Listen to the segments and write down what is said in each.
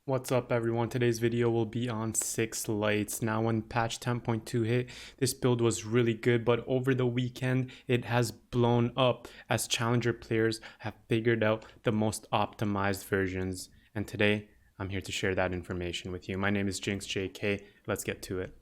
What's up everyone? Today's video will be on 6 lights. Now when patch 10.2 hit, this build was really good, but over the weekend it has blown up as challenger players have figured out the most optimized versions. And today I'm here to share that information with you. My name is Jinx JK. Let's get to it.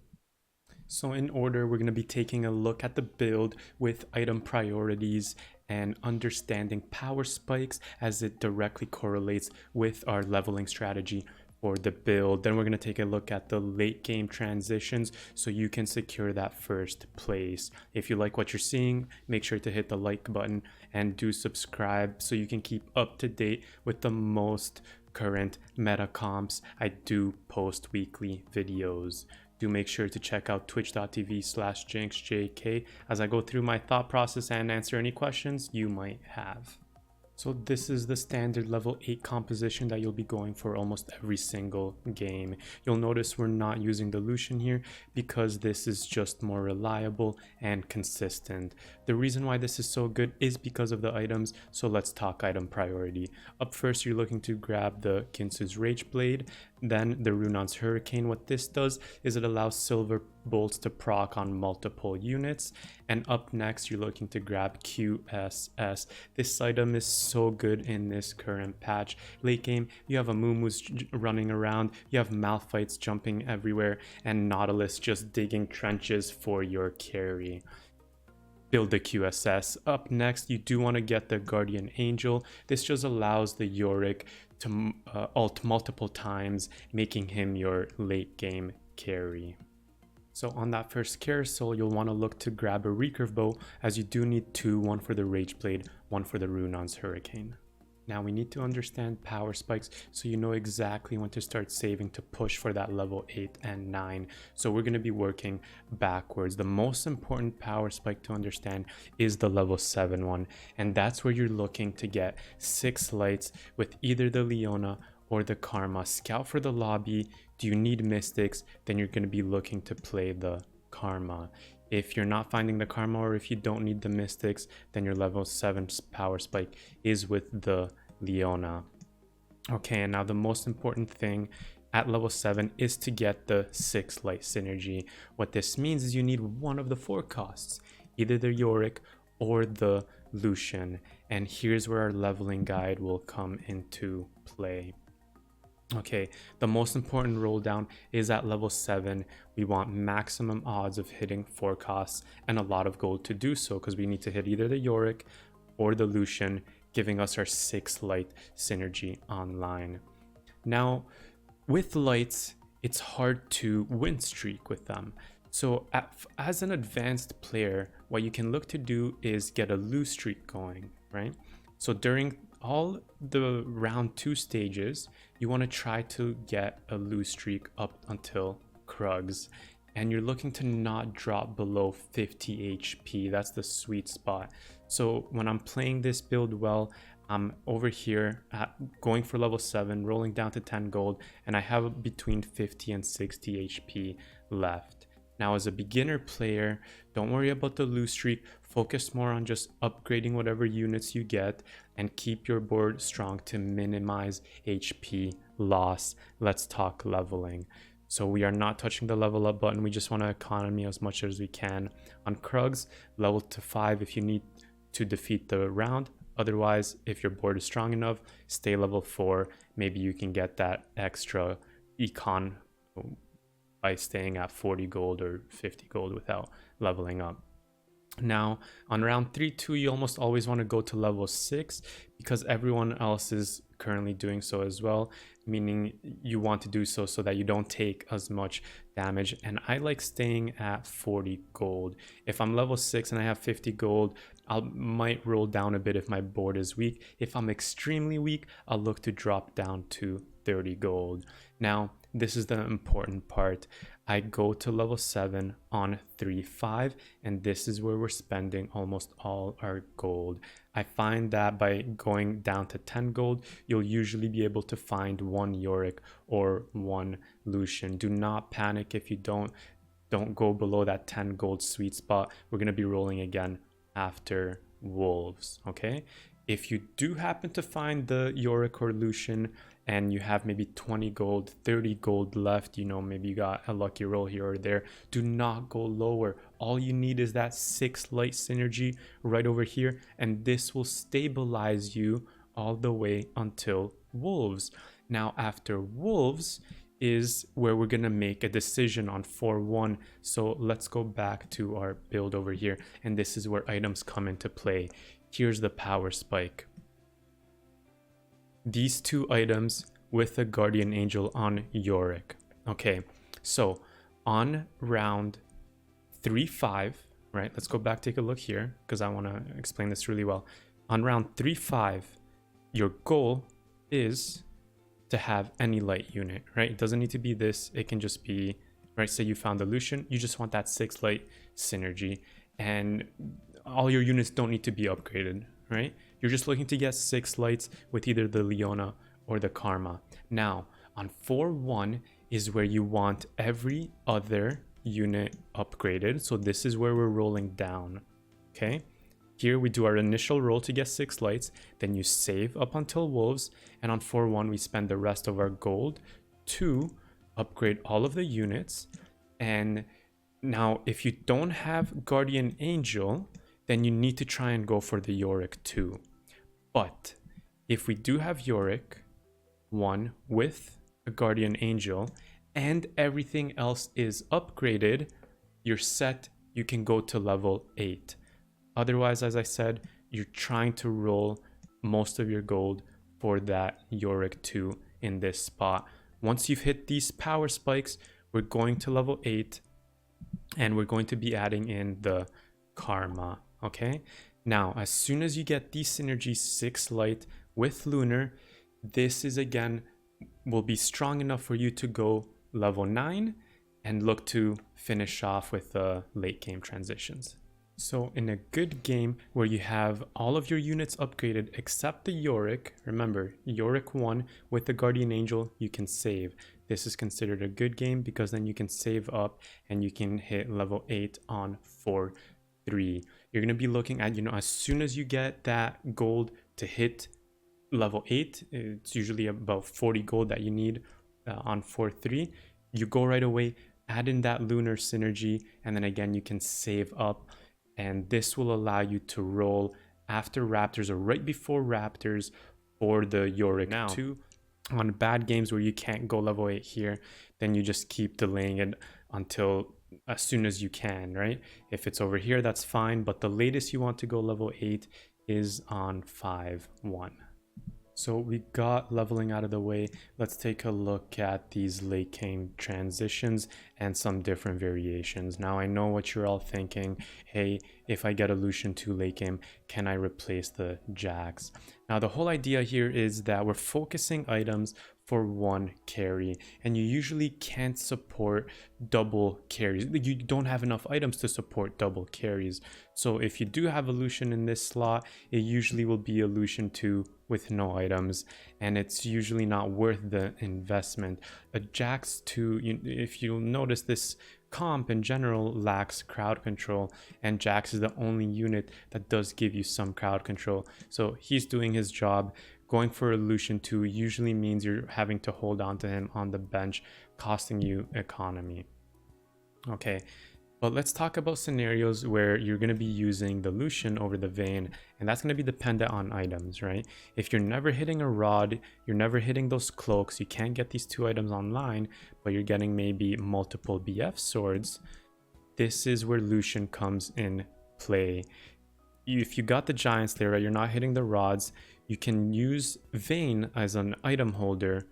So in order, we're going to be taking a look at the build with item priorities and understanding power spikes as it directly correlates with our leveling strategy for the build. Then we're going to take a look at the late game transitions so you can secure that first place. If you like what you're seeing, make sure to hit the like button and do subscribe so you can keep up to date with the most current meta comps. I do post weekly videos. Do make sure to check out twitch.tv/JinxJK as I go through my thought process and answer any questions you might have. So this is the standard level 8 composition that you'll be going for almost every single game. You'll notice we're not using the Lucian here because this is just more reliable and consistent. The reason why this is so good is because of the items, so let's talk item priority. Up first, you're looking to grab the Kinsu's Rage Blade, then the Runon's Hurricane. What this does is it allows silver bolts to proc on multiple units. And up next, you're looking to grab QSS. This item is so good in this current patch. Late game, you have a Moomoo's running around, you have Malphites jumping everywhere, and Nautilus just digging trenches for your carry. Build the QSS. Up next, you do want to get the Guardian Angel. This just allows the Yorick to ult multiple times, making him your late game carry. So on that first carousel, you'll want to look to grab a recurve bow, as you do need two, one for the Rage Blade, one for the Runon's Hurricane. Now we need to understand power spikes so you know exactly when to start saving to push for that level 8 and 9. So we're going to be working backwards. The most important power spike to understand is the level 7 one, and that's where you're looking to get 6 lights with either the Leona or the Karma. Scout for the lobby. Do you need mystics? Then you're going to be looking to play the Karma. If you're not finding the Karma, or if you don't need the mystics, then your level 7 power spike is with the Leona. Okay, and now the most important thing at level 7 is to get the 6 light synergy. What this means is you need one of the 4 costs, either the Yorick or the Lucian. And here's where our leveling guide will come into play. Okay, the most important roll down is at level 7. We want maximum odds of hitting 4 costs and a lot of gold to do so, because we need to hit either the Yorick or the Lucian, giving us our 6 light synergy online. Now, with lights, it's hard to win streak with them. So as an advanced player, what you can look to do is get a lose streak going, right? So during all the round 2 stages, you want to try to get a lose streak up until Krugs, and you're looking to not drop below 50 HP. That's the sweet spot. So when I'm playing this build well, I'm over here going for level 7, rolling down to 10 gold, and I have between 50 and 60 HP left. Now, as a beginner player, don't worry about the lose streak. Focus more on just upgrading whatever units you get and keep your board strong to minimize HP loss. Let's talk leveling. So we are not touching the level up button. We just want to economy as much as we can. On Krugs, level to 5 if you need to defeat the round. Otherwise, if your board is strong enough, stay level 4. Maybe you can get that extra econ by staying at 40 gold or 50 gold without leveling up. Now on round 3-2, you almost always want to go to level 6 because everyone else is currently doing so as well, meaning you want to do so that you don't take as much damage. And I like staying at 40 gold. If I'm level 6 and I have 50 gold, I might roll down a bit if my board is weak. If I'm extremely weak, I'll look to drop down to 30 gold. Now this is the important part. I go to level 7 on 3-5, and this is where we're spending almost all our gold. I find that by going down to 10 gold, you'll usually be able to find one Yorick or one Lucian. Do not panic if you don't go below that 10 gold sweet spot. We're going to be rolling again after Wolves, okay? If you do happen to find the Yorick or Lucian and you have maybe 20 gold, 30 gold left, you know, maybe you got a lucky roll here or there, do not go lower. All you need is that 6 light synergy right over here, and this will stabilize you all the way until wolves. Now after wolves is where we're gonna make a decision on 4-1. So let's go back to our build over here, and this is where items come into play. Here's the power spike. These 2 items with a guardian angel on Yorick. Okay, so on round 3-5, right? Let's go back, take a look here, because I want to explain this really well. On round 3-5, your goal is to have any light unit, right? It doesn't need to be this, it can just be, right? Say you found the Lucian, you just want that 6 light synergy, and all your units don't need to be upgraded, right? You're just looking to get 6 lights with either the Leona or the Karma. Now, on 4-1 is where you want every other unit upgraded. So this is where we're rolling down, okay? Here we do our initial roll to get 6 lights, then you save up until wolves, and on 4-1 we spend the rest of our gold to upgrade all of the units. And now if you don't have Guardian Angel, then you need to try and go for the Yorick 2. But if we do have Yorick 1 with a Guardian Angel and everything else is upgraded, you're set, you can go to level 8. Otherwise, as I said, you're trying to roll most of your gold for that Yorick 2 in this spot. Once you've hit these power spikes, we're going to level 8 and we're going to be adding in the Karma, okay? Now, as soon as you get these synergies 6 light with Lunar, this is again, will be strong enough for you to go level 9 and look to finish off with the late game transitions. So in a good game where you have all of your units upgraded except the Yorick, remember Yorick 1 with the Guardian Angel, you can save. This is considered a good game because then you can save up and you can hit level 8 on 4-3. You're going to be looking at, you know, as soon as you get that gold to hit level 8, it's usually about 40 gold that you need on 4-3. You go right away, add in that lunar synergy, and then again you can save up. And this will allow you to roll after Raptors or right before Raptors for the Yorick 2. On bad games where you can't go level 8 here, then you just keep delaying it until as soon as you can, right? If it's over here, that's fine. But the latest you want to go level 8 is on 5-1. So we got leveling out of the way. Let's take a look at these late game transitions and some different variations. Now I know what you're all thinking. Hey, if I get a Lucian 2 late game, can I replace the Jax? Now the whole idea here is that we're focusing items for 1 carry, and you usually can't support double carries. You don't have enough items to support double carries. So if you do have a Lucian in this slot, it usually will be a Lucian 2 with no items, and it's usually not worth the investment. A Jax 2, if you'll notice, this comp in general lacks crowd control, and Jax is the only unit that does give you some crowd control. So he's doing his job. Going for a Lucian 2 usually means you're having to hold on to him on the bench, costing you economy. Okay, but let's talk about scenarios where you're going to be using the Lucian over the Vayne, and that's going to be dependent on items, right? If you're never hitting a rod, you're never hitting those cloaks, you can't get these 2 items online, but you're getting maybe multiple BF swords, this is where Lucian comes in play. If you got the Giant Slayer, right, you're not hitting the rods, you can use Vayne as an item holder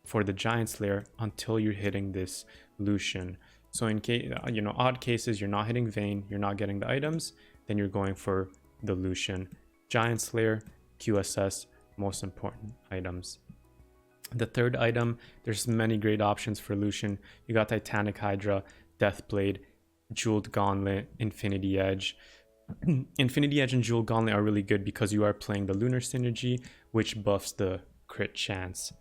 for the Giant Slayer until you're hitting this Lucian. So in case, odd cases, you're not hitting Vayne, you're not getting the items, then you're going for the Lucian. Giant Slayer, QSS, most important items. The third item, there's many great options for Lucian. You got Titanic Hydra, Deathblade, Jeweled Gauntlet, Infinity Edge. Infinity Edge and Jeweled Gauntlet are really good because you are playing the Lunar Synergy, which buffs the crit chance.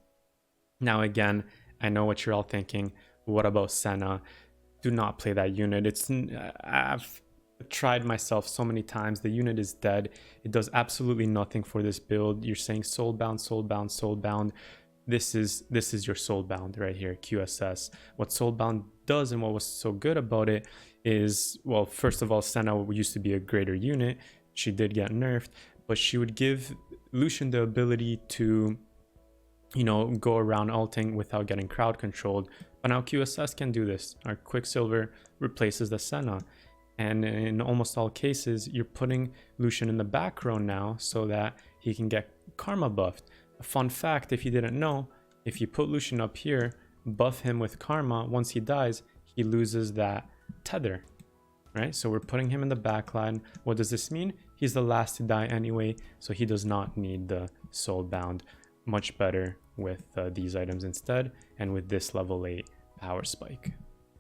Now again, I know what you're all thinking. What about Senna? Do not play that unit. I've tried myself so many times. The unit is dead. It does absolutely nothing for this build. You're saying soulbound, soulbound, soulbound. this is your soulbound right here, QSS. What soulbound does and what was so good about it is, well, first of all, Senna used to be a greater unit. She did get nerfed, but she would give Lucian the ability to, you know, go around ulting without getting crowd controlled. But now QSS can do this. Our Quicksilver replaces the Senna. And in almost all cases, you're putting Lucian in the back row now so that he can get karma buffed. A fun fact, if you didn't know, if you put Lucian up here, buff him with karma, once he dies, he loses that tether, right? So we're putting him in the back line. What does this mean? He's the last to die anyway, so he does not need the soulbound. Much better with these items instead, and with this level 8 power spike.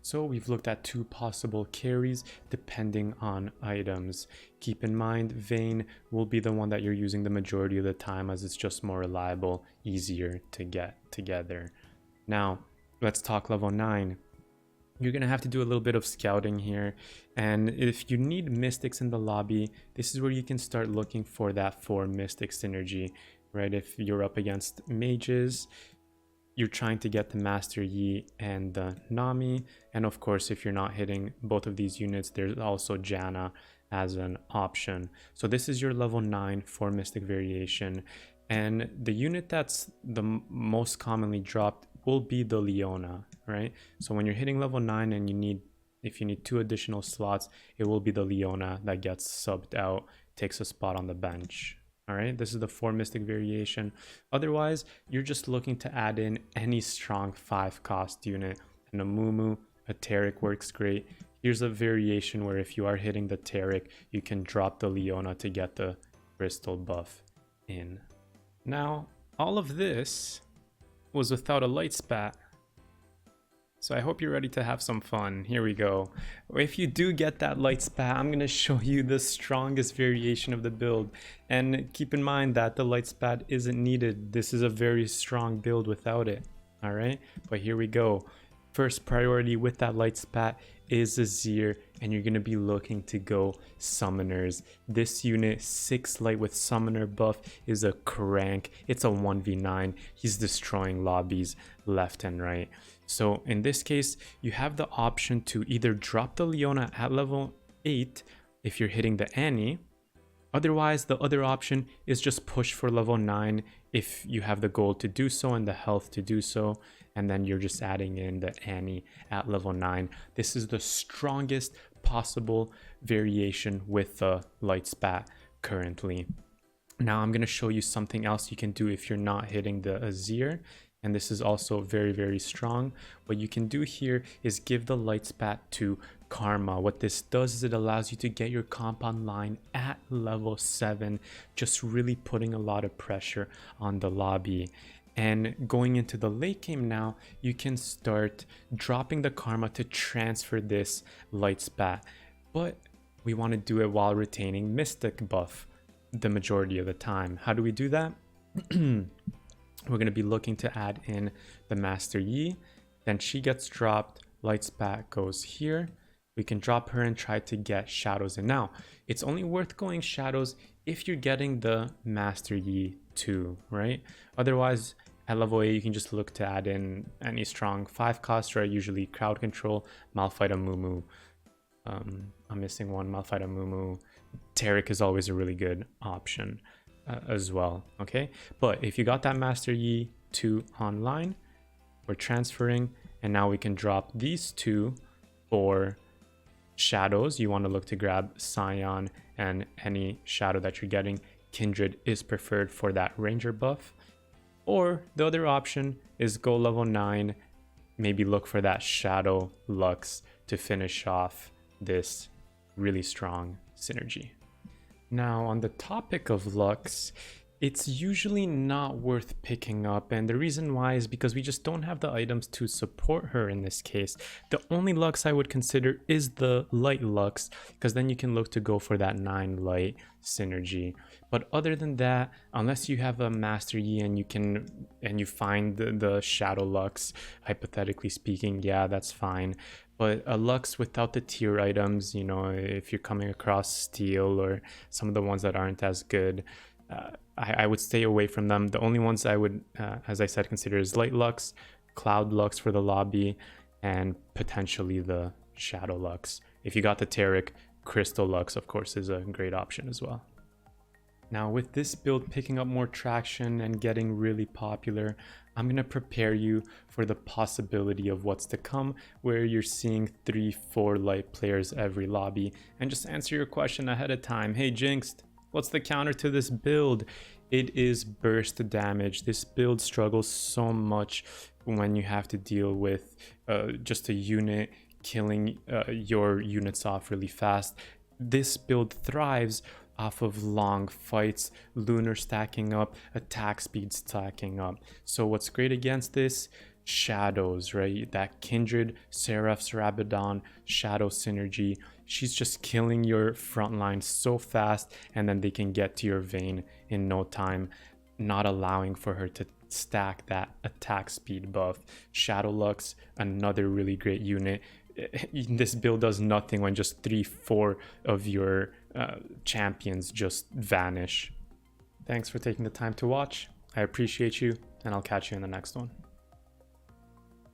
So we've looked at 2 possible carries depending on items. Keep in mind, Vayne will be the one that you're using the majority of the time, as it's just more reliable, easier to get together. Now, let's talk level 9. You're going to have to do a little bit of scouting here, and if you need mystics in the lobby, this is where you can start looking for that 4 mystic synergy, right? If you're up against mages, you're trying to get the Master Yi and the Nami, and of course if you're not hitting both of these units, there's also Janna as an option. So this is your level 9 4 mystic variation, and the unit that's the most commonly dropped will be the Leona, right? So when you're hitting level 9 and if you need 2 additional slots, it will be the Leona that gets subbed out, takes a spot on the bench. All right, this is the 4 mystic variation. Otherwise, you're just looking to add in any strong 5 cost unit. And a Mumu, a Taric works great. Here's a variation where if you are hitting the Taric, you can drop the Leona to get the crystal buff in. Now, all of this was without a light spat. So I hope you're ready to have some fun. Here we go. If you do get that light spat, I'm going to show you the strongest variation of the build. And keep in mind that the light spat isn't needed. This is a very strong build without it. All right, but here we go. First priority with that light spat is Azir, and you're going to be looking to go summoners. This unit, 6 light with summoner buff, is a crank. It's a 1v9. He's destroying lobbies left and right. So in this case, you have the option to either drop the Leona at level 8 if you're hitting the Annie. Otherwise, the other option is just push for level 9 if you have the gold to do so and the health to do so. And then you're just adding in the Annie at level 9. This is the strongest possible variation with the light spat currently. Now I'm going to show you something else you can do if you're not hitting the Azir. And this is also very, very strong. What you can do here is give the light spat to Karma. What this does is it allows you to get your comp online at level 7, just really putting a lot of pressure on the lobby. And going into the late game now, you can start dropping the Karma to transfer this light spat. But we want to do it while retaining Mystic buff the majority of the time. How do we do that? We're going to be looking to add in the Master Yi. Then she gets dropped. Light spat goes here. We can drop her and try to get Shadows in. Now, it's only worth going Shadows if you're getting the Master Yi too, right? Otherwise, at level 8, you can just look to add in any strong 5 cost, right? Usually Crowd Control, Malphite, Mumu. I'm missing one, Malphite, Mumu. Taric is always a really good option as well, okay? But if you got that Master Yi 2 online, we're transferring, and now we can drop these 2 for Shadows. You want to look to grab Scion and any Shadow that you're getting. Kindred is preferred for that Ranger buff. Or the other option is go level 9, maybe look for that Shadow Lux to finish off this really strong synergy. Now, on the topic of Lux, it's usually not worth picking up, and the reason why is because we just don't have the items to support her in this case. The only Lux I would consider is the Light Lux, because then you can look to go for that 9 Light synergy. But other than that, unless you have a Master Yi and you find the Shadow Lux, hypothetically speaking, yeah, that's fine. But a Lux without the tier items, you know, if you're coming across Steel or some of the ones that aren't as good, I would stay away from them. The only ones I would, as I said, consider is Light Lux, Cloud Lux for the lobby, and potentially the Shadow Lux. If you got the Taric, Crystal Lux, of course, is a great option as well. Now, with this build picking up more traction and getting really popular, I'm going to prepare you for the possibility of what's to come, where you're seeing 3-4 light players every lobby, and just answer your question ahead of time. Hey Jinxed, what's the counter to this build? It is burst damage. This build struggles so much when you have to deal with just a unit killing your units off really fast. This build thrives off of long fights, lunar stacking up, attack speed stacking up. So what's great against this? Shadows, right? That Kindred, Seraph's Rabadon, Shadow synergy. She's just killing your front line so fast, and then they can get to your vein in no time, not allowing for her to stack that attack speed buff. Shadow Lux, another really great unit. This build does nothing when just 3-4 of your champions just vanish. Thanks for taking the time to watch. I appreciate you, and I'll catch you in the next one.